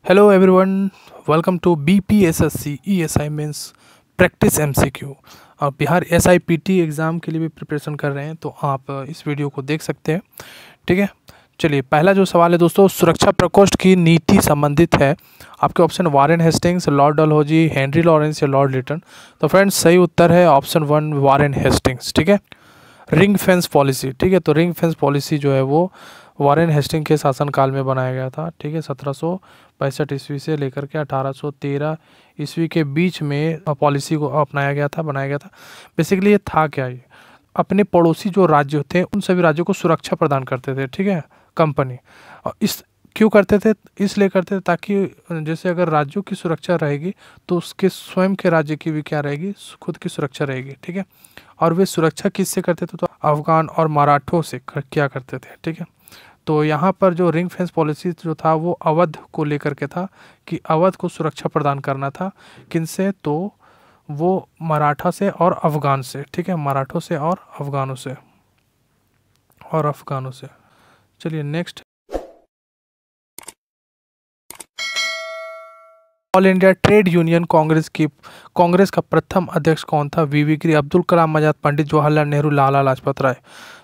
Hello everyone, welcome to BPSSC ESI means practice MCQ. और Bihar SIPT exam के लिए भी प्रिपरेशन कर रहे हैं तो आप इस वीडियो को देख सकते हैं। ठीक है, चलिए पहला जो सवाल है दोस्तों, सुरक्षा प्रकोष्ठ की नीति संबंधित है। आपके option Warren Hastings, Lord Dalhousie, Henry Lawrence या लॉर्ड लिटन। तो फ्रेंड्स सही उत्तर है ऑप्शन 1 वारेन हेस्टिंग्स। ठीक है, रिंग फेंस पॉलिसी। ठीक है, तो रिंग फेंस पॉलिसी जो है वो वारेन हेस्टिंग के शासनकाल में बनाया गया था। ठीक है, 1765 ईस्वी से लेकर के 1813 ईस्वी के बीच में पॉलिसी को अपनाया गया था, बनाया गया था। बेसिकली ये था क्या, ये अपने पड़ोसी जो राज्य थे उन सभी राज्यों को सुरक्षा प्रदान करते थे। ठीक है, कंपनी। और इस क्यों करते थे, इसलिए करते थे ताकि जैसे अगर राज्यों की सुरक्षा रहेगी तो उसके स्वयं के राज्य की भी क्या रहेगी, खुद की सुरक्षा रहेगी। ठीक है, और वे सुरक्षा किससे करते थे, तो अफगान और मराठों से क्या करते थे। ठीक है, तो यहाँ पर जो रिंग फेंस पॉलिसी जो था वो अवध को लेकर के था कि अवध को सुरक्षा प्रदान करना था। किनसे, तो वो मराठा से और अफगान से। ठीक है, मराठों से और अफगानों से। चलिए next, all India trade union Congress का प्रथम अध्यक्ष कौन था? वीवी गिरी, अब्दुल कलाम आजाद, पंडित जवाहरलाल नेहरू, लाला लाजपत राय।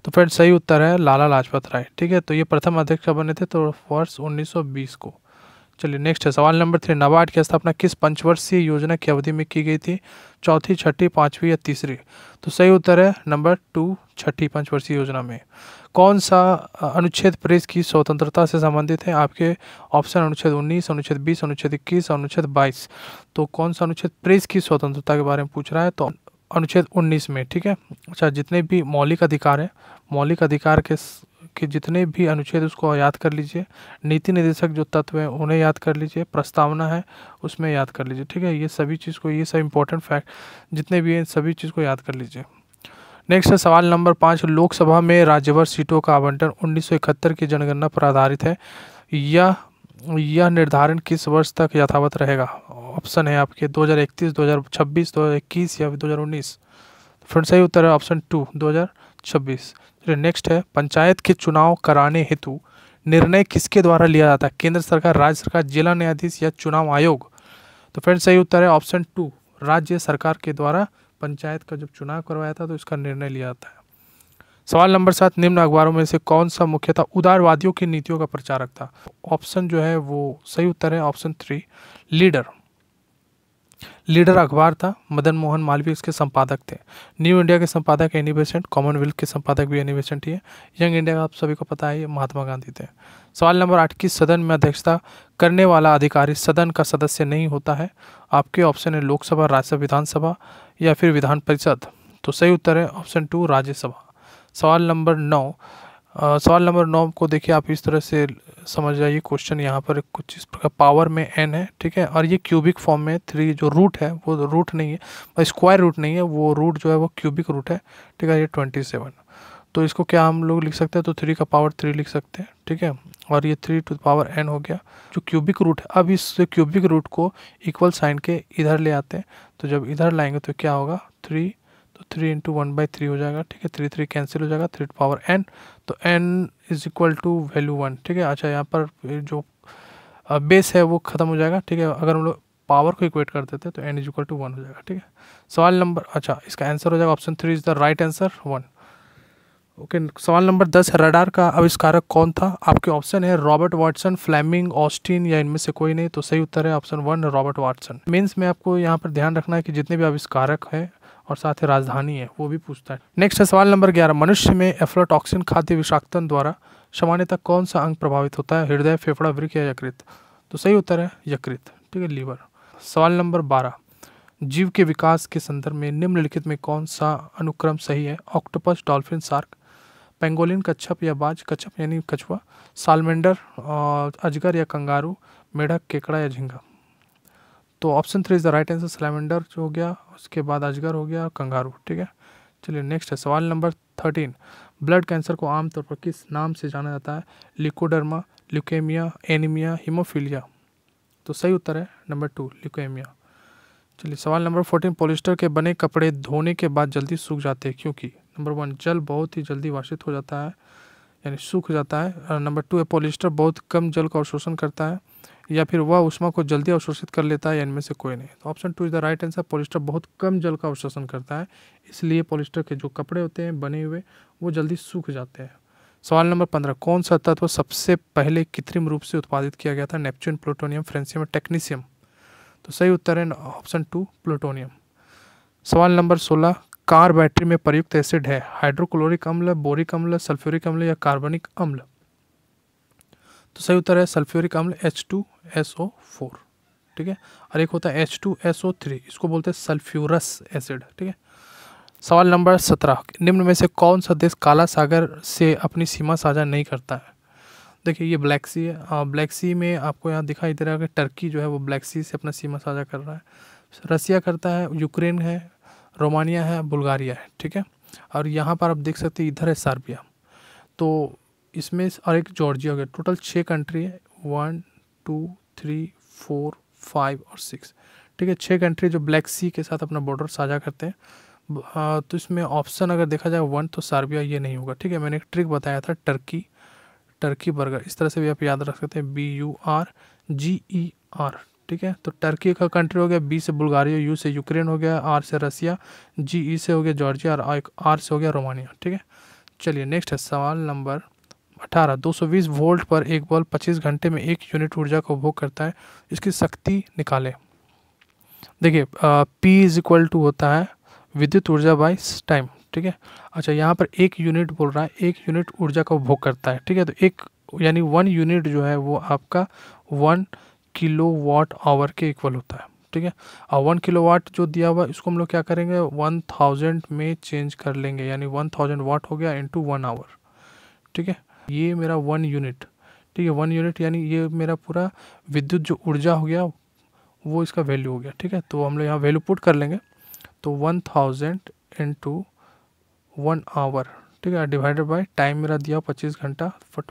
तो फ्रेंड सही उत्तर है लाला लाजपत राय। ठीक है, तो ये प्रथम अध्यक्ष बने थे तो वर्ष 1920 को। चलिए नेक्स्ट है सवाल नंबर 3, नाबार्ड की स्थापना किस पंचवर्षीय योजना की अवधि में की गई थी? चौथी, छठी, पांचवी या तीसरी? तो सही उत्तर है नंबर 2, छठी पंचवर्षीय योजना में। कौन सा अनुच्छेद प्रेस की स्वतंत्रता से संबंधित है? आपके ऑप्शन अनुच्छेद 19, अनुच्छेद 20, अनुच्छेद 21, अनुच्छेद 22। तो कौन सा अनुच्छेद प्रेस की स्वतंत्रता के बारे में पूछ रहा है? तो अनुच्छेद 19 में। ठीक है, अच्छा जितने भी मौलिक अधिकार हैं, मौलिक अधिकार के जितने भी अनुच्छेद उसको याद कर लीजिए। नीति निर्देशक जो तत्व हैं उन्हें याद कर लीजिए, प्रस्तावना है उसमें याद कर लीजिए। ठीक है, ये सभी चीज़ को, ये सब इंपॉर्टेंट फैक्ट जितने भी हैं सभी चीज़ को याद कर लीजिए। नेक्स्ट है सवाल नंबर 5, लोकसभा में राज्यभर सीटों का आवंटन 1971 की जनगणना पर आधारित है। यह निर्धारण किस वर्ष तक यथावत रहेगा? ऑप्शन है आपके 2031, 2026, 2021 या 2019। फ्रेंड सही उत्तर है ऑप्शन 2, 2026। चलिए नेक्स्ट है, पंचायत के चुनाव कराने हेतु निर्णय किसके द्वारा लिया जाता है? केंद्र सरकार, राज्य सरकार, जिला न्यायाधीश या चुनाव आयोग? तो फ्रेंड सही उत्तर है ऑप्शन 2, राज्य सरकार के द्वारा पंचायत का जब चुनाव करवाया था तो इसका निर्णय लिया जाता है। सवाल नंबर 7, निम्न अखबारों में से कौन सा मुख्यतः उदारवादियों की नीतियों का प्रचारक था? ऑप्शन जो है वो सही उत्तर है ऑप्शन 3, लीडर अखबार था, मदन मोहन मालवीय इसके संपादक थे। न्यू इंडिया के संपादक एनी बेसेंट, कॉमनवेल्थ के संपादक भी एनी बेसेंट ही है। यंग इंडिया का आप सभी को पता है ये महात्मा गांधी थे। सवाल नंबर 8, किस सदन में अध्यक्षता करने वाला अधिकारी सदन का सदस्य नहीं होता है? आपके ऑप्शन है लोकसभा, राज्यसभा, विधानसभा या फिर विधान परिषद। तो सही उत्तर है ऑप्शन 2, राज्यसभा। सवाल नंबर 9 को देखिए आप इस तरह से समझ जाइए। क्वेश्चन यहाँ पर कुछ इस प्रकार, पावर में n है। ठीक है, और ये क्यूबिक फॉर्म में 3 जो रूट है वो रूट नहीं है, स्क्वायर रूट नहीं है, वो रूट जो है वो क्यूबिक रूट है। ठीक है, ये 27। तो इसको क्या हम लोग लिख सकते हैं, तो 3 का पावर 3 लिख सकते हैं। ठीक है, और ये 3 टू द पावर n हो गया जो क्यूबिक रूट है। अब इस क्यूबिक रूट को इक्वल साइन के इधर ले आते हैं, तो जब इधर लाएंगे तो क्या होगा 3, तो 3 इंटू 1/3 हो जाएगा। ठीक है, 3 3 कैंसिल हो जाएगा, 3 टू पावर n, तो n is equal to value 1। ठीक है, अच्छा यहाँ पर जो बेस है वो खत्म हो जाएगा। ठीक है, अगर हम लोग पावर को इक्वेट कर देते हैं तो n इज इक्वल टू 1 हो जाएगा। ठीक है, सवाल नंबर, अच्छा इसका आंसर हो जाएगा option 3 is the right answer, 1। Okay, सवाल नंबर 10 है, रडार का आविष्कारक कौन था? आपके ऑप्शन है रॉबर्ट वाटसन, फ्लेमिंग, ऑस्टिन या इनमें से कोई नहीं। तो सही उत्तर है ऑप्शन 1, रॉबर्ट वाटसन। मीन्स में आपको यहाँ पर ध्यान रखना है कि जितने भी आविष्कारक है और साथ ही राजधानी है वो भी पूछता है। नेक्स्ट है सवाल नंबर 11, मनुष्य में एफ्लाटॉक्सिन खाद्य विषाक्तन द्वारा सामान्यतः कौन सा अंग प्रभावित होता है? हृदय, फेफड़ा, वृक्क या यकृत? तो सही उत्तर है यकृत। ठीक है, लीवर। सवाल नंबर 12, जीव के विकास के संदर्भ में निम्नलिखित में कौन सा अनुक्रम सही है? ऑक्टोपस, डॉल्फिन, शार्क, पेंगोलिन, कच्छप या बाज, कच्छप यानी कछुआ, सालमेंडर, अजगर या कंगारू, मेढक, केकड़ा या झींगा? तो option 3 is the right answer, salamander जो हो गया, उसके बाद अजगर हो गया, कंगारू। ठीक है, चलिए नेक्स्ट है सवाल नंबर 13, ब्लड कैंसर को आमतौर पर किस नाम से जाना जाता है? Leucoderma, leukaemia, anaemia, haemophilia? तो सही उत्तर है नंबर 2, ल्यूकेमिया। चलिए सवाल नंबर 14, पॉलिस्टर के बने कपड़े धोने के बाद जल्दी सूख जाते हैं क्योंकि? नंबर 1, जल बहुत ही जल्दी वाष्पित हो जाता है यानी सूख जाता है। नंबर 2 है पॉलिस्टर बहुत कम जल का अवशोषण करता है। या फिर वह ऊष्मा को जल्दी अवशोषित कर लेता है, या इनमें से कोई नहीं। तो option 2 is the right answer. Polyester बहुत कम जल का अवशोषण करता है, इसलिए पॉलिस्टर के जो कपड़े होते हैं बने हुए वो जल्दी सूख जाते हैं। सवाल नंबर 15, कौन सा तत्व सबसे पहले कृत्रिम रूप से उत्पादित किया गया था? Neptune, plutonium, francium, technetium. तो सही उत्तर है ऑप्शन 2 प्लूटोनियम। सवाल नंबर 16, कार बैटरी में प्रयुक्त एसिड है? हाइड्रोक्लोरिक अम्ल, बोरिक अम्ल, सल्फ्यूरिक अम्ल या कार्बनिक अम्ल। तो सही उत्तर है सल्फ्यूरिक अम्ल H2SO4, ठीक है। और एक होता है H2SO3, इसको बोलते हैं सल्फ्यूरस एसिड, ठीक है। सवाल नंबर 17, निम्न में से कौन सा देश काला सागर से अपनी सीमा साझा नहीं करता है? देखिए ये ब्लैक सी है, ब्लैक सी में आपको यहाँ दिखाई दे रहा है कि टर्की जो है वो ब्लैक सी से अपना सीमा साझा कर रहा है। रसिया करता है, यूक्रेन है, रोमानिया है, बुल्गारिया है, ठीक है। और यहाँ पर आप देख सकते हैं इधर है सर्बिया। तो इसमें और एक जॉर्जिया हो गया। टोटल 6 कंट्री है, 1 2 3 4 5 और 6, ठीक है। 6 कंट्री जो ब्लैक सी के साथ अपना बॉर्डर साझा करते हैं। तो इसमें ऑप्शन अगर देखा जाए 1 तो सर्बिया ये नहीं होगा, ठीक है। मैंने एक ट्रिक बताया था टर्की बर्गर, इस तरह से भी आप याद रख सकते हैं, BURGER, ठीक है। तो टर्की का कंट्री हो गया, बी से बुल्गारिया, यू से यूक्रेन हो गया, आर से रसिया, GE से हो गया जॉर्जिया और आर से हो गया रोमानिया, ठीक है। चलिए नेक्स्ट है सवाल नंबर 18, 220 वोल्ट पर एक बल्ब 25 घंटे में 1 यूनिट ऊर्जा का उपभोग करता है, इसकी शक्ति निकालें। देखिए P इज इक्वल टू होता है विद्युत ऊर्जा बाई टाइम, ठीक है। अच्छा यहाँ पर 1 यूनिट बोल रहा है, 1 यूनिट ऊर्जा का उपभोग करता है, ठीक है। तो एक यानी 1 यूनिट जो है वो आपका 1 किलोवाट आवर के इक्वल होता है, ठीक है। और 1 किलोवाट जो दिया हुआ इसको हम लोग क्या करेंगे 1000 में चेंज कर लेंगे, यानी 1000 वाट हो गया इंटू 1 आवर, ठीक है। ये मेरा 1 यूनिट, ठीक है। 1 यूनिट यानी ये मेरा पूरा विद्युत जो ऊर्जा हो गया वो इसका वैल्यू हो गया, ठीक है। तो हम लोग यहाँ वैल्यू पुट कर लेंगे, तो 1000 इंटू 1 आवर, ठीक है, डिवाइडेड बाय टाइम मेरा दिया 25 घंटा फॉर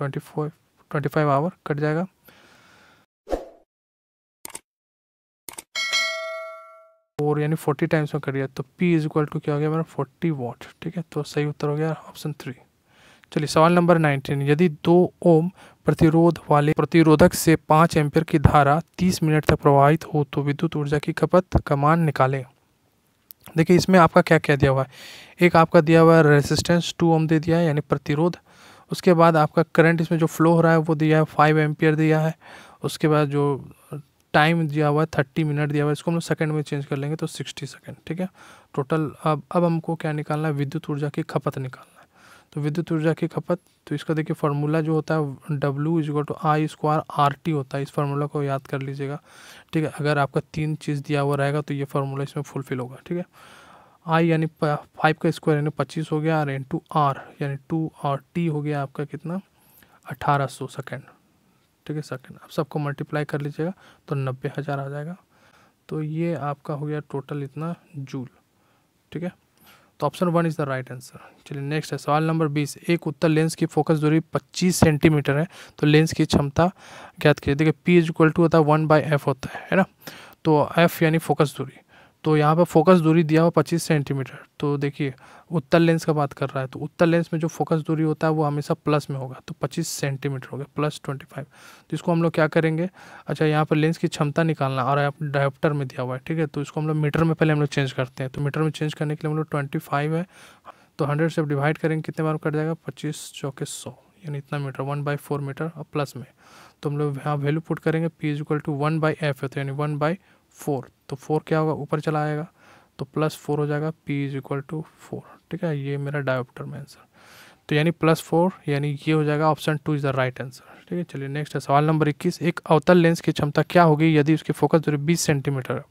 25 आवर कट जाएगा। और यानी 40 टाइम्स में कट गया, तो P इज इक्वल टू क्या हो गया मेरा 40 वाट, ठीक है। तो सही उत्तर हो गया ऑप्शन 3। चलिए सवाल नंबर 19, यदि 2 ओम प्रतिरोध वाले प्रतिरोधक से 5 एम्पीयर की धारा 30 मिनट तक प्रवाहित हो तो विद्युत ऊर्जा की खपत का मान निकालें। देखिए इसमें आपका क्या क्या दिया हुआ है, एक आपका दिया हुआ है रेजिस्टेंस 2 ओम दे दिया है यानी प्रतिरोध। उसके बाद आपका करंट इसमें जो फ्लो हो रहा है वो दिया है 5 एम्पियर दिया है। उसके बाद जो टाइम दिया हुआ है 30 मिनट दिया हुआ है, इसको हम लोग सेकंड में चेंज कर लेंगे तो 60 सेकंड, ठीक है। टोटल अब हमको क्या निकालना है, विद्युत ऊर्जा की खपत निकालना है। तो विद्युत ऊर्जा की खपत, तो इसका देखिए फार्मूला जो होता है W=I²RT होता है, इस फार्मूला को याद कर लीजिएगा, ठीक है। अगर आपका 3 चीज़ दिया हुआ रहेगा तो ये फार्मूला इसमें फुलफिल होगा, ठीक है। I यानी 5 का स्क्वायर यानी 25 हो गया, और इंटू R यानी 2 और T हो गया आपका कितना 1800 सेकेंड, ठीक है सेकेंड। अब सबको मल्टीप्लाई कर लीजिएगा तो 90,000 आ जाएगा। तो ये आपका हो गया टोटल इतना जूल, ठीक है। तो option 1 is the right answer. चलिए नेक्स्ट है सवाल नंबर 20, एक उत्तल लेंस की फोकस दूरी 25 सेंटीमीटर है तो लेंस की क्षमता ज्ञात कीजिए। देखिए P इज इक्वल टू होता है 1/f होता है ना। तो F यानी फोकस दूरी, तो यहाँ पर फोकस दूरी दिया हुआ 25 सेंटीमीटर। तो देखिए उत्तल लेंस का बात कर रहा है, तो उत्तल लेंस में जो फोकस दूरी होता है वो हमेशा प्लस में होगा, तो 25 सेंटीमीटर हो गया प्लस 25। तो इसको हम लोग क्या करेंगे, अच्छा यहाँ पर लेंस की क्षमता निकालना और आप डायोप्टर में दिया हुआ है, ठीक है। तो इसको हम लोग मीटर में पहले हम लोग चेंज करते हैं, तो मीटर में चेंज करने के लिए हम लोग 25 है तो 100 से डिवाइड करेंगे, कितने बार कट जाएगा 25 चौके 100 यानी इतना मीटर 1/4 मीटर और प्लस में। तो हम लोग यहाँ वैल्यू पुट करेंगे P is equal to 1/f है तो यानी 1/4, तो 4 क्या होगा ऊपर चला आएगा तो +4 हो जाएगा, P इज इक्वल टू 4, ठीक है। ये मेरा डायोप्टर में आंसर, तो यानी +4 यानी ये हो जाएगा option 2 is the right answer, ठीक है। चलिए नेक्स्ट है सवाल नंबर 21, एक अवतल लेंस की क्षमता क्या होगी यदि उसकी फोकस दूरी 20 सेंटीमीटर है।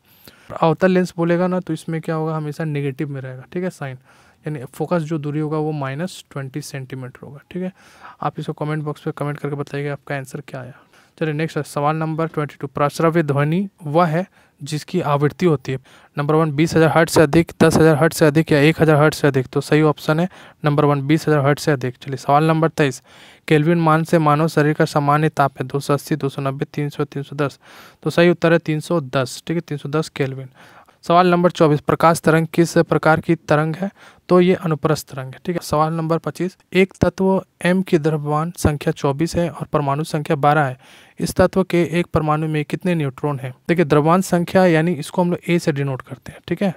अवतल लेंस बोलेगा ना तो इसमें क्या होगा हमेशा नेगेटिव में रहेगा, ठीक है साइन, यानी फोकस जो दूरी होगा वो -20 सेंटीमीटर होगा, ठीक है। आप इसको कमेंट बॉक्स पे कमेंट करके बताइएगा आपका आंसर क्या आया। चलिए नेक्स्ट है सवाल नंबर 22, प्रस्राव्य ध्वनि वह है जिसकी आवृत्ति होती है नंबर 1 20,000 हर्ट्ज से अधिक, 10,000 हर्ट्ज से अधिक या 1,000 हर्ट्ज से अधिक। तो सही ऑप्शन है नंबर 1 20,000 हर्ट्ज से अधिक। चलिए सवाल नंबर 23, केल्विन मान से मानव शरीर का सामान्य ताप है 280, 290, 300, 310। तो सही उत्तर है 310, ठीक है 310 केल्विन। सवाल नंबर 24, प्रकाश तरंग किस प्रकार की तरंग है? तो ये अनुप्रस्थ तरंग है। ठीक है। सवाल नंबर 25, एक तत्व m की द्रव्यमान संख्या 24 है और परमाणु संख्या 12 है। इस तत्व के एक परमाणु में कितने न्यूट्रॉन हैं? देखिए, द्रव्यमान संख्या यानी इसको हम लोग a से डिनोट करते हैं। ठीक है।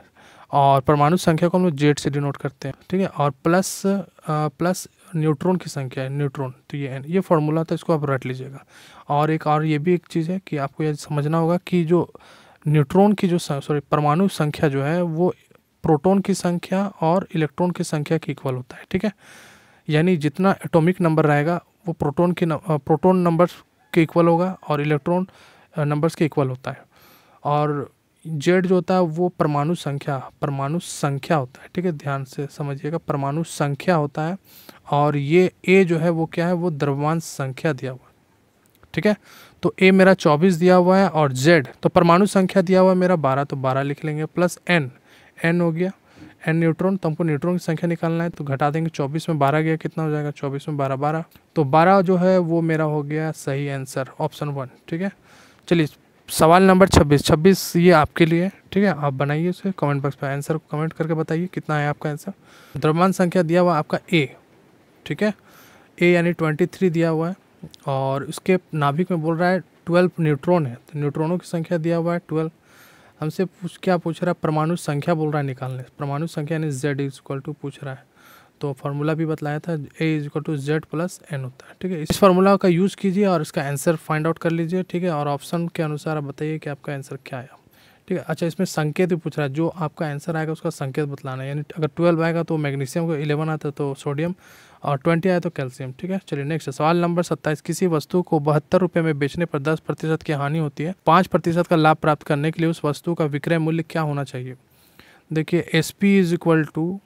और परमाणु संख्या को हम लोग z से डिनोट करते हैं। ठीक है। और प्लस न्यूट्रॉन की संख्या है, न्यूट्रॉन, तो ये n, ये फॉर्मूला था, इसको आप रट लीजिएगा। और ये भी एक चीज़ है कि आपको यह समझना होगा कि जो न्यूट्रॉन की परमाणु संख्या जो है वो प्रोटॉन की संख्या और इलेक्ट्रॉन की संख्या के इक्वल होता है। ठीक है। यानी जितना एटॉमिक नंबर रहेगा वो प्रोटॉन नंबर्स के इक्वल होगा और इलेक्ट्रॉन नंबर्स के इक्वल होता है। और जेड जो होता है वो परमाणु संख्या होता है। ठीक है, ध्यान से समझिएगा, परमाणु संख्या होता है। और ये ए जो है वो क्या है, वो द्रव्यमान संख्या दिया हुआ है। ठीक है, तो ए मेरा 24 दिया हुआ है और जेड तो परमाणु संख्या दिया हुआ है मेरा 12, तो 12 लिख लेंगे, प्लस एन हो गया, एन न्यूट्रॉन, तो हमको न्यूट्रॉन की संख्या निकालना है, तो घटा देंगे, 24 में 12 गया, कितना हो जाएगा, 24 में 12, तो 12 जो है वो मेरा हो गया सही आंसर, ऑप्शन 1। ठीक है। चलिए सवाल नंबर 26 ये आपके लिए। ठीक है, आप बनाइए उसे, कमेंट बॉक्स पर आंसर को कमेंट करके बताइए कितना है आपका आंसर। द्रव्यमान संख्या दिया हुआ आपका ए। ठीक है, ए यानी 23 दिया हुआ है और उसके नाभिक में बोल रहा है 12 न्यूट्रॉन है, तो न्यूट्रॉनों की संख्या दिया हुआ है 12। हमसे क्या पूछ रहा है, परमाणु संख्या बोल रहा है निकालने, परमाणु संख्या यानी Z इक्वल टू पूछ रहा है, तो फार्मूला भी बताया था, A equal to Z plus N होता है। ठीक है, इस फार्मूला का यूज़ कीजिए और इसका आंसर फाइंड आउट कर लीजिए। ठीक है, और ऑप्शन के अनुसार आप बताइए कि आपका आंसर क्या आया। ठीक है, अच्छा इसमें संकेत भी पूछ रहा है, जो आपका आंसर आएगा उसका संकेत बतलाना है, यानी अगर 12 आएगा तो मैग्नीशियम को, 11 आता है तो सोडियम, और 20 आया तो कैल्शियम। ठीक है, चलिए नेक्स्ट सवाल नंबर 27, किसी वस्तु को 72 रुपये में बेचने पर 10% की हानि होती है, 5% का लाभ प्राप्त करने के लिए उस वस्तु का विक्रय मूल्य क्या होना चाहिए? देखिए SP इज इक्वल टू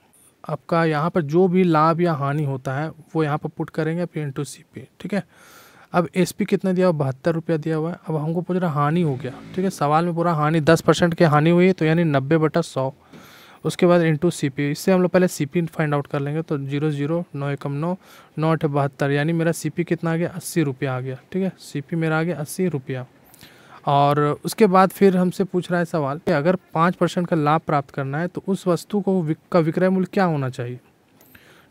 आपका यहाँ पर जो भी लाभ या हानि होता है वो यहाँ पर पुट करेंगे, फिर इंटू CP। ठीक है, अब SP कितना दिया हुआ, 72 रुपया दिया हुआ है। अब हमको पूछ रहा हानि हो गया। ठीक है, सवाल में पूरा हानि 10% की हानि हुई है, तो यानी 90/100, उसके बाद इंटू CP, इससे हम लोग पहले CP फाइंड आउट कर लेंगे, तो 0 9 एकम 9 9 8 72, यानी मेरा CP कितना आ गया, 80 रुपया आ गया। ठीक है, CP मेरा आ गया 80 रुपया। और उसके बाद फिर हमसे पूछ रहा है सवाल कि अगर 5% का लाभ प्राप्त करना है तो उस वस्तु को का विक्रय मूल्य क्या होना चाहिए?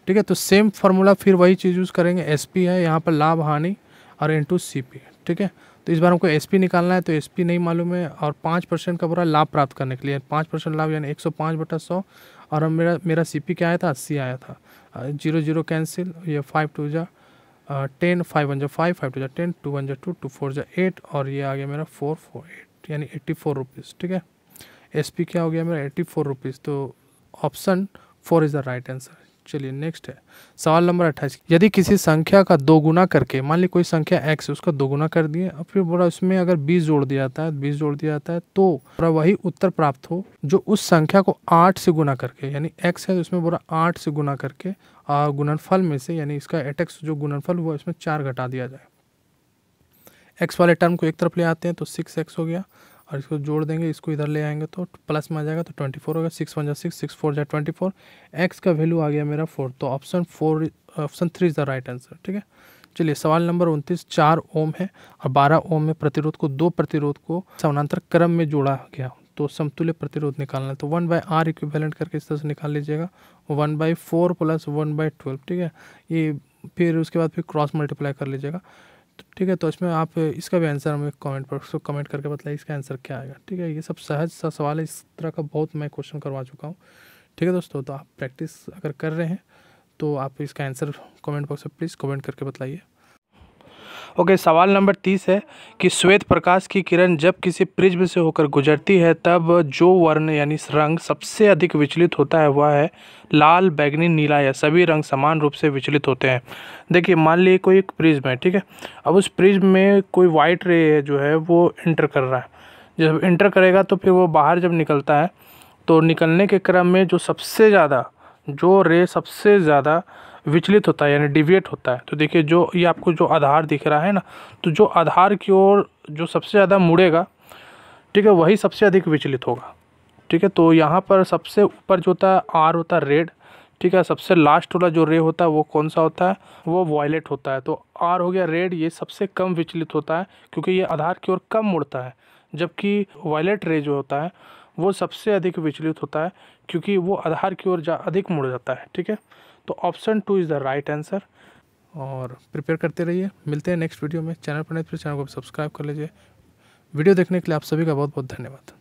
ठीक है, तो सेम फार्मूला फिर वही चीज़ यूज़ करेंगे, SP है यहाँ पर लाभ हानि और इंटू CP। ठीक है, तो इस बार हमको SP निकालना है, तो SP नहीं मालूम है, और 5% का पूरा लाभ प्राप्त करने के लिए 5% लाभ यानी 105/100, और हम मेरा CP क्या आया था, 80 आया था। 0 0 कैंसिल, ये 5 2 जा 10, 5 1 जा 5, 5 2 जा 10, 2 1 जा 2, 2 4 जा 8, और ये आ गया मेरा 4 4 8 यानी 84 रुपीज़। ठीक है, SP क्या हो गया मेरा 84 रुपीज़, तो option 4 is the right answer. चलिए नेक्स्ट है सवाल नंबर 28, यदि किसी संख्या का 2 गुना करके, मान ली कोई संख्या x उसका 2 गुना कर दिए, और फिर बोला उसमें अगर 20 जोड़ दिया जाता है, 20 जोड़ दिया जाता है, तो पूरा वही उत्तर प्राप्त हो जो उस संख्या को 8 से गुना करके, यानी x है तो उसमें पूरा 8 से गुना करके गुणनफल में से, यानी इसका 8x जो गुणनफल हुआ इसमें 4 घटा दिया जाए। x वाले टर्म को एक तरफ ले आते हैं तो 6x हो गया, और इसको जोड़ देंगे, इसको इधर ले आएंगे तो प्लस में आ जाएगा, तो 24 होगा, 6 1 जा 6, 6 4 जा 24, x का वैल्यू आ गया मेरा 4, तो option 3 is the right answer. ठीक है, चलिए सवाल नंबर 29, 4 ओम है और 12 ओम में प्रतिरोध को, 2 प्रतिरोध को समानांतर क्रम में जोड़ा गया, तो समतुल्य प्रतिरोध निकालना है, तो 1/R इक्विवेलेंट करके इस तरह से निकाल लीजिएगा, 1/4 प्लस 1/12। ठीक है, ये फिर उसके बाद फिर क्रॉस मल्टीप्लाई कर लीजिएगा। ठीक है, तो इसमें आप इसका भी आंसर हमें कमेंट करके बताइए इसका आंसर क्या आएगा। ठीक है, ये सब सहज सा सवाल है, इस तरह का बहुत मैं क्वेश्चन करवा चुका हूँ। ठीक है दोस्तों, तो आप प्रैक्टिस अगर कर रहे हैं तो आप इसका आंसर कमेंट बॉक्स में प्लीज़ कमेंट करके बताइए। ओके, सवाल नंबर 30 है कि श्वेत प्रकाश की किरण जब किसी प्रिज्म से होकर गुजरती है तब जो वर्ण यानी रंग सबसे अधिक विचलित होता है वह है लाल, बैगनी, नीला, या सभी रंग समान रूप से विचलित होते हैं। देखिए मान लीजिए कोई एक प्रिज्म है। ठीक है, अब उस प्रिज्म में कोई वाइट रे जो है वो इंटर कर रहा है, जब इंटर करेगा तो फिर वो बाहर जब निकलता है तो निकलने के क्रम में जो रे सबसे ज़्यादा विचलित होता है यानी डिविएट होता है, तो देखिए जो ये आपको जो आधार दिख रहा है ना, तो जो आधार की ओर जो सबसे ज़्यादा मुड़ेगा, ठीक है, वही सबसे अधिक विचलित होगा। ठीक है, तो यहाँ पर सबसे ऊपर जो होता है R होता है रेड। ठीक है, सबसे लास्ट वाला जो रे होता है वो कौन सा होता है, वो वॉयलेट होता है, तो R हो गया रेड, ये सबसे कम विचलित होता है क्योंकि ये आधार की ओर कम मुड़ता है, जबकि वॉयलेट रे जो होता है वो सबसे अधिक विचलित होता है, क्योंकि वो आधार की ओर अधिक मुड़ जाता है। ठीक है, तो option 2 is the right answer. और प्रिपेयर करते रहिए, मिलते हैं नेक्स्ट वीडियो में। चैनल पर नए तो चैनल को सब्सक्राइब कर लीजिए। वीडियो देखने के लिए आप सभी का बहुत बहुत धन्यवाद।